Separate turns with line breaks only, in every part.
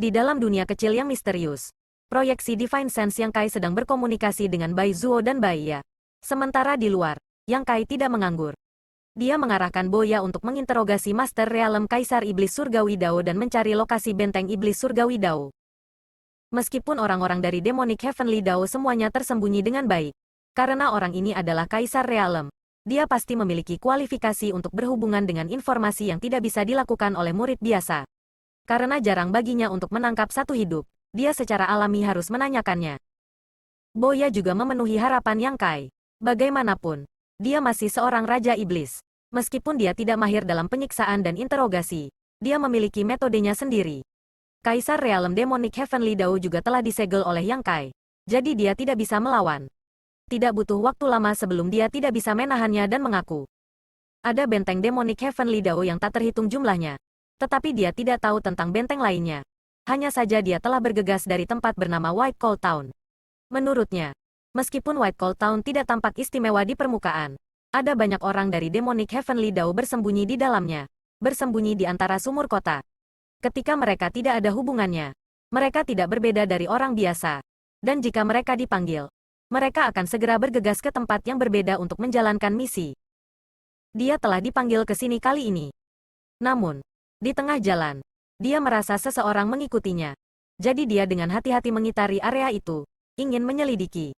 Di dalam dunia kecil yang misterius, proyeksi Divine Sense Yang Kai sedang berkomunikasi dengan Bai Zuo dan Bai Ya. Sementara di luar, Yang Kai tidak menganggur. Dia mengarahkan Boya untuk menginterogasi Master Realm Kaisar Iblis Surgawi Dao dan mencari lokasi benteng Iblis Surgawi Dao. Meskipun orang-orang dari Demonic Heavenly Dao semuanya tersembunyi dengan baik, karena orang ini adalah Kaisar Realm, dia pasti memiliki kualifikasi untuk berhubungan dengan informasi yang tidak bisa dilakukan oleh murid biasa. Karena jarang baginya untuk menangkap satu hidup, dia secara alami harus menanyakannya. Boya juga memenuhi harapan Yang Kai. Bagaimanapun, dia masih seorang Raja Iblis. Meskipun dia tidak mahir dalam penyiksaan dan interogasi, dia memiliki metodenya sendiri. Kaisar Realm Demonic Heavenly Dao juga telah disegel oleh Yang Kai. Jadi dia tidak bisa melawan. Tidak butuh waktu lama sebelum dia tidak bisa menahannya dan mengaku. Ada benteng Demonic Heavenly Dao yang tak terhitung jumlahnya. Tetapi dia tidak tahu tentang benteng lainnya. Hanya saja dia telah bergegas dari tempat bernama White Cold Town. Menurutnya, meskipun White Cold Town tidak tampak istimewa di permukaan, ada banyak orang dari Demonic Heavenly Dao bersembunyi di dalamnya, bersembunyi di antara sumur kota. Ketika mereka tidak ada hubungannya, mereka tidak berbeda dari orang biasa. Dan jika mereka dipanggil, mereka akan segera bergegas ke tempat yang berbeda untuk menjalankan misi. Dia telah dipanggil ke sini kali ini. Namun, di tengah jalan, dia merasa seseorang mengikutinya. Jadi dia dengan hati-hati mengitari area itu, ingin menyelidiki.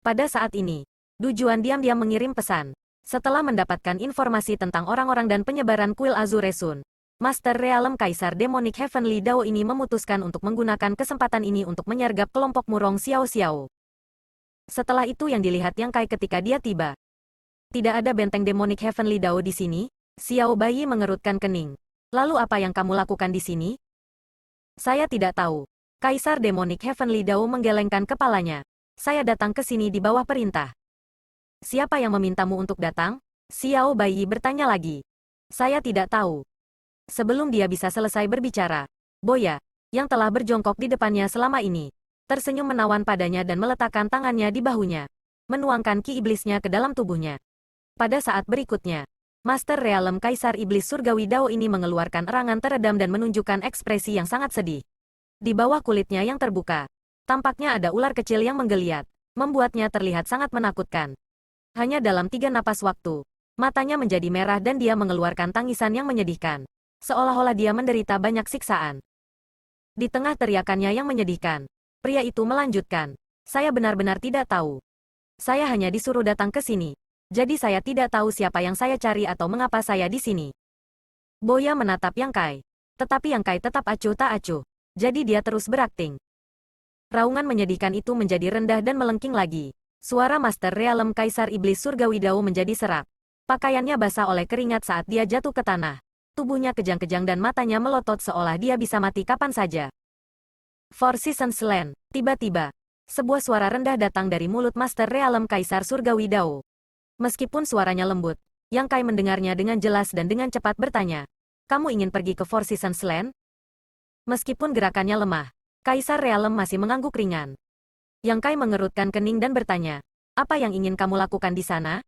Pada saat ini, Du Juan diam-diam mengirim pesan. Setelah mendapatkan informasi tentang orang-orang dan penyebaran kuil Azure Sun, Master Realm Kaisar Demonic Heavenly Dao ini memutuskan untuk menggunakan kesempatan ini untuk menyergap kelompok Murong Xiao Xiao. Setelah itu yang dilihat Yang Kai ketika dia tiba. Tidak ada benteng Demonic Heavenly Dao di sini. Xiao Bai mengerutkan kening. Lalu apa yang kamu lakukan di sini? Saya tidak tahu. Kaisar Demonic Heavenly Dao menggelengkan kepalanya. Saya datang ke sini di bawah perintah. Siapa yang memintamu untuk datang? Xiao Bai bertanya lagi. Saya tidak tahu. Sebelum dia bisa selesai berbicara, Boya, yang telah berjongkok di depannya selama ini, tersenyum menawan padanya dan meletakkan tangannya di bahunya, menuangkan ki iblisnya ke dalam tubuhnya. Pada saat berikutnya, Master Realm Kaisar Iblis Surgawi Dao ini mengeluarkan erangan teredam dan menunjukkan ekspresi yang sangat sedih. Di bawah kulitnya yang terbuka, tampaknya ada ular kecil yang menggeliat, membuatnya terlihat sangat menakutkan. Hanya dalam 3 napas waktu, matanya menjadi merah dan dia mengeluarkan tangisan yang menyedihkan, seolah-olah dia menderita banyak siksaan. Di tengah teriakannya yang menyedihkan, pria itu melanjutkan, saya benar-benar tidak tahu. Saya hanya disuruh datang ke sini, jadi saya tidak tahu siapa yang saya cari atau mengapa saya di sini. Boya menatap Yang Kai, tetapi Yang Kai tetap acuh tak acuh. Jadi dia terus berakting. Raungan menyedihkan itu menjadi rendah dan melengking lagi. Suara Master Realm Kaisar Iblis Surgawi Dao menjadi serak. Pakaiannya basah oleh keringat saat dia jatuh ke tanah. Tubuhnya kejang-kejang dan matanya melotot seolah dia bisa mati kapan saja. Four Seasons Land. Tiba-tiba, sebuah suara rendah datang dari mulut Master Realm Kaisar Surgawi Dao. Meskipun suaranya lembut, Yang Kai mendengarnya dengan jelas dan dengan cepat bertanya, kamu ingin pergi ke Four Seasons Land? Meskipun gerakannya lemah, Kaisar Realm masih mengangguk ringan. Yang Kai mengerutkan kening dan bertanya, apa yang ingin kamu lakukan di sana?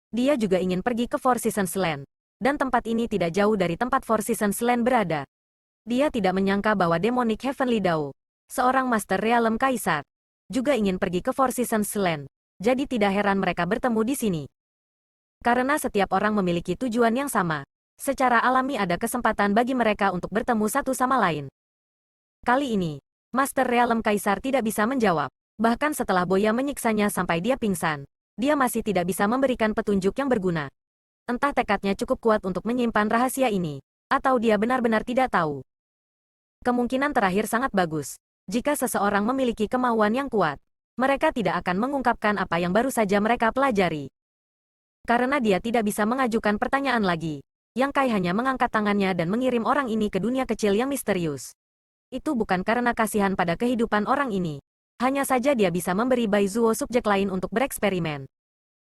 Dia juga ingin pergi ke Four Seasons Land, dan tempat ini tidak jauh dari tempat Four Seasons Land berada. Dia tidak menyangka bahwa Demonic Heavenly Dao, seorang Master Realm Kaisar, juga ingin pergi ke Four Seasons Land, jadi tidak heran mereka bertemu di sini. Karena setiap orang memiliki tujuan yang sama, secara alami ada kesempatan bagi mereka untuk bertemu satu sama lain. Kali ini, Master Realm Kaisar tidak bisa menjawab. Bahkan setelah Boya menyiksanya sampai dia pingsan, dia masih tidak bisa memberikan petunjuk yang berguna. Entah tekadnya cukup kuat untuk menyimpan rahasia ini, atau dia benar-benar tidak tahu. Kemungkinan terakhir sangat bagus. Jika seseorang memiliki kemauan yang kuat, mereka tidak akan mengungkapkan apa yang baru saja mereka pelajari. Karena dia tidak bisa mengajukan pertanyaan lagi, Yang Kai hanya mengangkat tangannya dan mengirim orang ini ke dunia kecil yang misterius. Itu bukan karena kasihan pada kehidupan orang ini. Hanya saja dia bisa memberi Bai Zuo subjek lain untuk bereksperimen.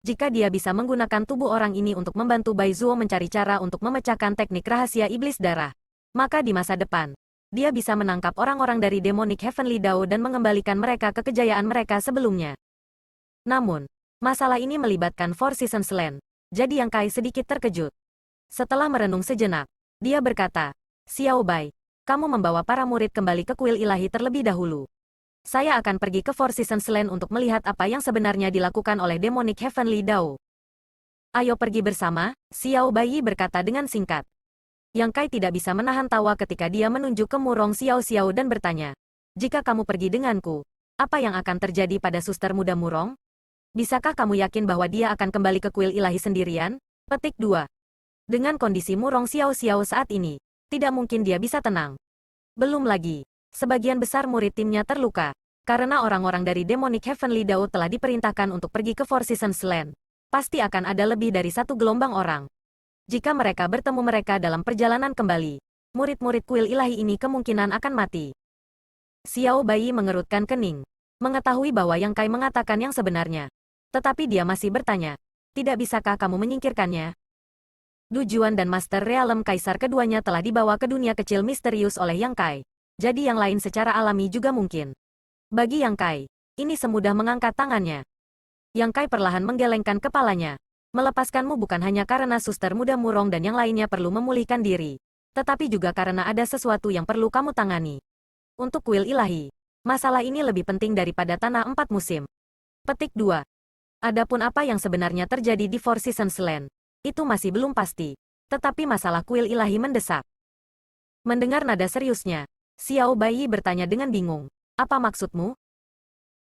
Jika dia bisa menggunakan tubuh orang ini untuk membantu Bai Zuo mencari cara untuk memecahkan teknik rahasia iblis darah, maka di masa depan, dia bisa menangkap orang-orang dari Demonic Heavenly Dao dan mengembalikan mereka ke kejayaan mereka sebelumnya. Namun, masalah ini melibatkan Four Seasons Land, jadi Yang Kai sedikit terkejut. Setelah merenung sejenak, dia berkata, Xiao Bai, kamu membawa para murid kembali ke kuil ilahi terlebih dahulu. Saya akan pergi ke Four Seasons Land untuk melihat apa yang sebenarnya dilakukan oleh Demonic Heavenly Dao. Ayo pergi bersama, Xiao Baiyi berkata dengan singkat. Yang Kai tidak bisa menahan tawa ketika dia menunjuk ke Murong Xiao Xiao dan bertanya, jika kamu pergi denganku, apa yang akan terjadi pada suster muda Murong? Bisakah kamu yakin bahwa dia akan kembali ke kuil ilahi sendirian? Petik 2. Dengan kondisi Murong Xiao Xiao saat ini, tidak mungkin dia bisa tenang. Belum lagi, sebagian besar murid timnya terluka, karena orang-orang dari Demonic Heavenly Dao telah diperintahkan untuk pergi ke Four Seasons Land. Pasti akan ada lebih dari satu gelombang orang. Jika mereka bertemu mereka dalam perjalanan kembali, murid-murid kuil ilahi ini kemungkinan akan mati. Xiao Baiyi mengerutkan kening, mengetahui bahwa Yang Kai mengatakan yang sebenarnya. Tetapi dia masih bertanya, tidak bisakah kamu menyingkirkannya? Du Juan dan Master Realm Kaisar keduanya telah dibawa ke dunia kecil misterius oleh Yang Kai. Jadi yang lain secara alami juga mungkin. Bagi Yang Kai, ini semudah mengangkat tangannya. Yang Kai perlahan menggelengkan kepalanya. Melepaskanmu bukan hanya karena suster muda Murong dan yang lainnya perlu memulihkan diri, tetapi juga karena ada sesuatu yang perlu kamu tangani. Untuk kuil ilahi, masalah ini lebih penting daripada tanah 4 musim. Petik 2. Adapun apa yang sebenarnya terjadi di Four Seasons Land, itu masih belum pasti. Tetapi masalah kuil ilahi mendesak. Mendengar nada seriusnya, Xiao Baiyi bertanya dengan bingung. Apa maksudmu?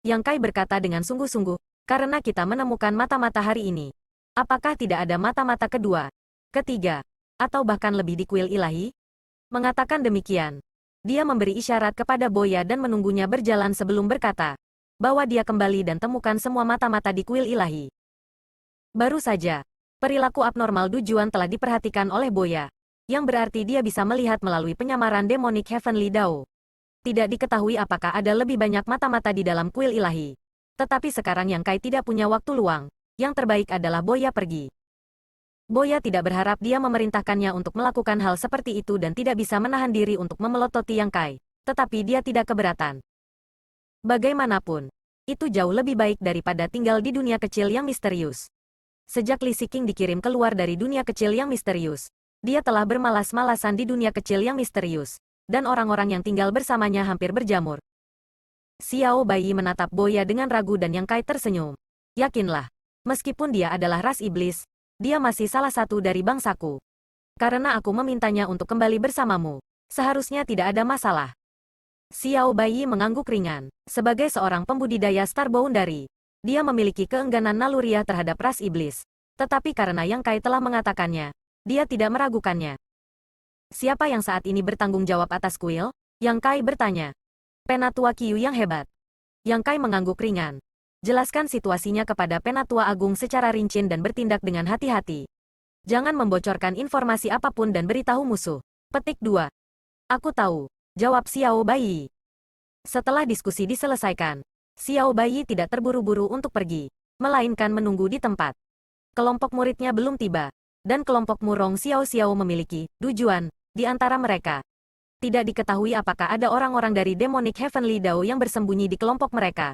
Yang Kai berkata dengan sungguh-sungguh, karena kita menemukan mata-mata hari ini. Apakah tidak ada mata-mata kedua, ketiga, atau bahkan lebih di kuil ilahi? Mengatakan demikian, dia memberi isyarat kepada Boya dan menunggunya berjalan sebelum berkata, bahwa dia kembali dan temukan semua mata-mata di kuil ilahi. Baru saja, perilaku abnormal Du Juan telah diperhatikan oleh Boya, yang berarti dia bisa melihat melalui penyamaran Demonic Heavenly Dao. Tidak diketahui apakah ada lebih banyak mata-mata di dalam kuil ilahi. Tetapi sekarang Yang Kai tidak punya waktu luang, yang terbaik adalah Boya pergi. Boya tidak berharap dia memerintahkannya untuk melakukan hal seperti itu dan tidak bisa menahan diri untuk memelototi Yang Kai, tetapi dia tidak keberatan. Bagaimanapun, itu jauh lebih baik daripada tinggal di dunia kecil yang misterius. Sejak Li Siqing dikirim keluar dari dunia kecil yang misterius, dia telah bermalas-malasan di dunia kecil yang misterius, dan orang-orang yang tinggal bersamanya hampir berjamur. Xiao Baiyi menatap Boya dengan ragu dan Yang Kai tersenyum. Yakinlah, meskipun dia adalah ras iblis, dia masih salah satu dari bangsaku. Karena aku memintanya untuk kembali bersamamu, seharusnya tidak ada masalah. Xiao Baiyi mengangguk ringan. Sebagai seorang pembudidaya Star Boundary, dia memiliki keengganan naluriah terhadap ras iblis. Tetapi karena Yang Kai telah mengatakannya, dia tidak meragukannya. Siapa yang saat ini bertanggung jawab atas kuil? Yang Kai bertanya. Penatua Qiu yang hebat. Yang Kai mengangguk ringan. Jelaskan situasinya kepada Penatua Agung secara rinci dan bertindak dengan hati-hati. Jangan membocorkan informasi apapun dan beritahu musuh. Petik 2. Aku tahu. Jawab Xiao Baiyi. Setelah diskusi diselesaikan, Xiao Baiyi tidak terburu-buru untuk pergi, melainkan menunggu di tempat. Kelompok muridnya belum tiba, dan kelompok Murong Xiao Xiao memiliki Du Juan di antara mereka. Tidak diketahui apakah ada orang-orang dari Demonic Heavenly Dao yang bersembunyi di kelompok mereka.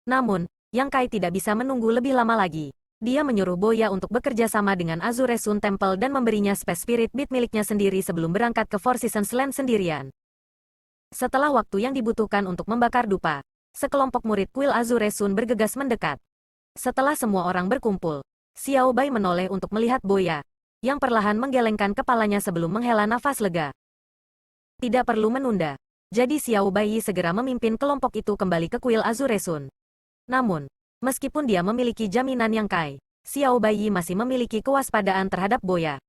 Namun, Yang Kai tidak bisa menunggu lebih lama lagi. Dia menyuruh Boya untuk bekerja sama dengan Azure Sun Temple dan memberinya Space Spirit Beat miliknya sendiri sebelum berangkat ke Four Seasons Land sendirian. Setelah waktu yang dibutuhkan untuk membakar dupa, sekelompok murid kuil Azure Sun bergegas mendekat. Setelah semua orang berkumpul, Xiao Bai menoleh untuk melihat Boya, yang perlahan menggelengkan kepalanya sebelum menghela nafas lega. Tidak perlu menunda. Jadi Xiao Baiyi segera memimpin kelompok itu kembali ke kuil Azure Sun. Namun, meskipun dia memiliki jaminan Yang Kai, Xiao Baiyi masih memiliki kewaspadaan terhadap Boya.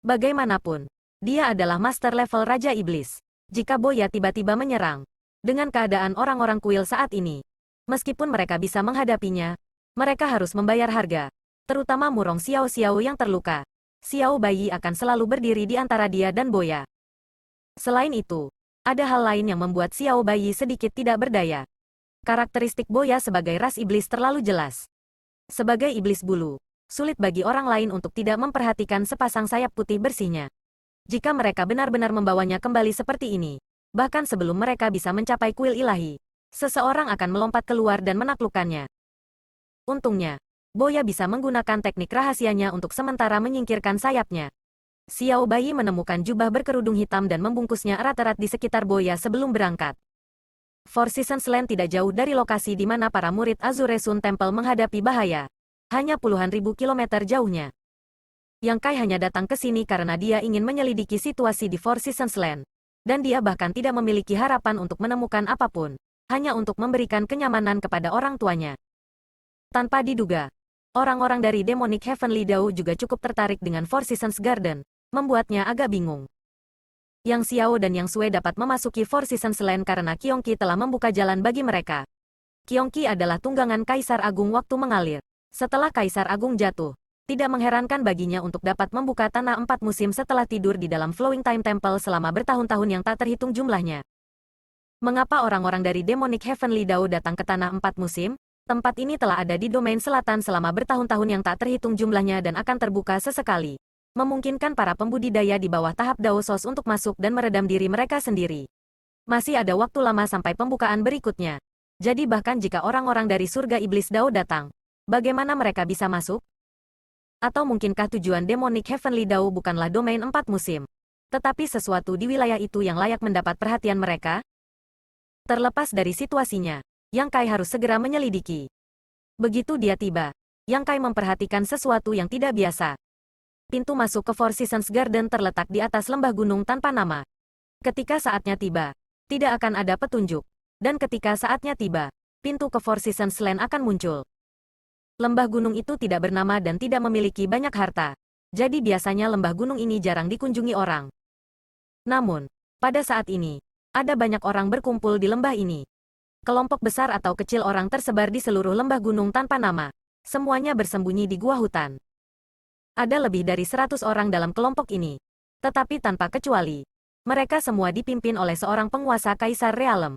Bagaimanapun, dia adalah master level Raja Iblis. Jika Boya tiba-tiba menyerang, dengan keadaan orang-orang kuil saat ini, meskipun mereka bisa menghadapinya, mereka harus membayar harga, terutama Murong Xiao Xiao yang terluka. Xiao Baiyi akan selalu berdiri di antara dia dan Boya. Selain itu, ada hal lain yang membuat Xiao Baiyi sedikit tidak berdaya. Karakteristik Boya sebagai ras iblis terlalu jelas. Sebagai iblis bulu, sulit bagi orang lain untuk tidak memperhatikan sepasang sayap putih bersihnya. Jika mereka benar-benar membawanya kembali seperti ini, bahkan sebelum mereka bisa mencapai kuil ilahi, seseorang akan melompat keluar dan menaklukkannya. Untungnya, Boya bisa menggunakan teknik rahasianya untuk sementara menyingkirkan sayapnya. Xiao Bai menemukan jubah berkerudung hitam dan membungkusnya erat-erat di sekitar Boya sebelum berangkat. Four Seasons Land tidak jauh dari lokasi di mana para murid Azure Sun Temple menghadapi bahaya. Hanya puluhan ribu kilometer jauhnya. Yang Kai hanya datang ke sini karena dia ingin menyelidiki situasi di Four Seasons Land. Dan dia bahkan tidak memiliki harapan untuk menemukan apapun. Hanya untuk memberikan kenyamanan kepada orang tuanya. Tanpa diduga, orang-orang dari Demonic Heavenly Dao juga cukup tertarik dengan Four Seasons Garden, membuatnya agak bingung. Yang Xiao dan Yang Sui dapat memasuki Four Seasons Land karena Qiongqi telah membuka jalan bagi mereka. Qiongqi adalah tunggangan Kaisar Agung waktu mengalir. Setelah Kaisar Agung jatuh, tidak mengherankan baginya untuk dapat membuka tanah 4 musim setelah tidur di dalam Flowing Time Temple selama bertahun-tahun yang tak terhitung jumlahnya. Mengapa orang-orang dari Demonic Heavenly Dao datang ke tanah 4 musim? Tempat ini telah ada di domain selatan selama bertahun-tahun yang tak terhitung jumlahnya dan akan terbuka sesekali. Memungkinkan para pembudidaya di bawah tahap Dao Sos untuk masuk dan meredam diri mereka sendiri. Masih ada waktu lama sampai pembukaan berikutnya. Jadi bahkan jika orang-orang dari surga iblis Dao datang, bagaimana mereka bisa masuk? Atau mungkinkah tujuan Demonic Heavenly Dao bukanlah domain 4 musim, tetapi sesuatu di wilayah itu yang layak mendapat perhatian mereka? Terlepas dari situasinya, Yang Kai harus segera menyelidiki. Begitu dia tiba, Yang Kai memperhatikan sesuatu yang tidak biasa. Pintu masuk ke Four Seasons Garden terletak di atas lembah gunung tanpa nama. Ketika saatnya tiba, tidak akan ada petunjuk. Dan ketika saatnya tiba, pintu ke Four Seasons Land akan muncul. Lembah gunung itu tidak bernama dan tidak memiliki banyak harta. Jadi biasanya lembah gunung ini jarang dikunjungi orang. Namun, pada saat ini, ada banyak orang berkumpul di lembah ini. Kelompok besar atau kecil orang tersebar di seluruh lembah gunung tanpa nama. Semuanya bersembunyi di gua hutan. Ada lebih dari 100 orang dalam kelompok ini. Tetapi tanpa kecuali, mereka semua dipimpin oleh seorang penguasa Kaisar Realem.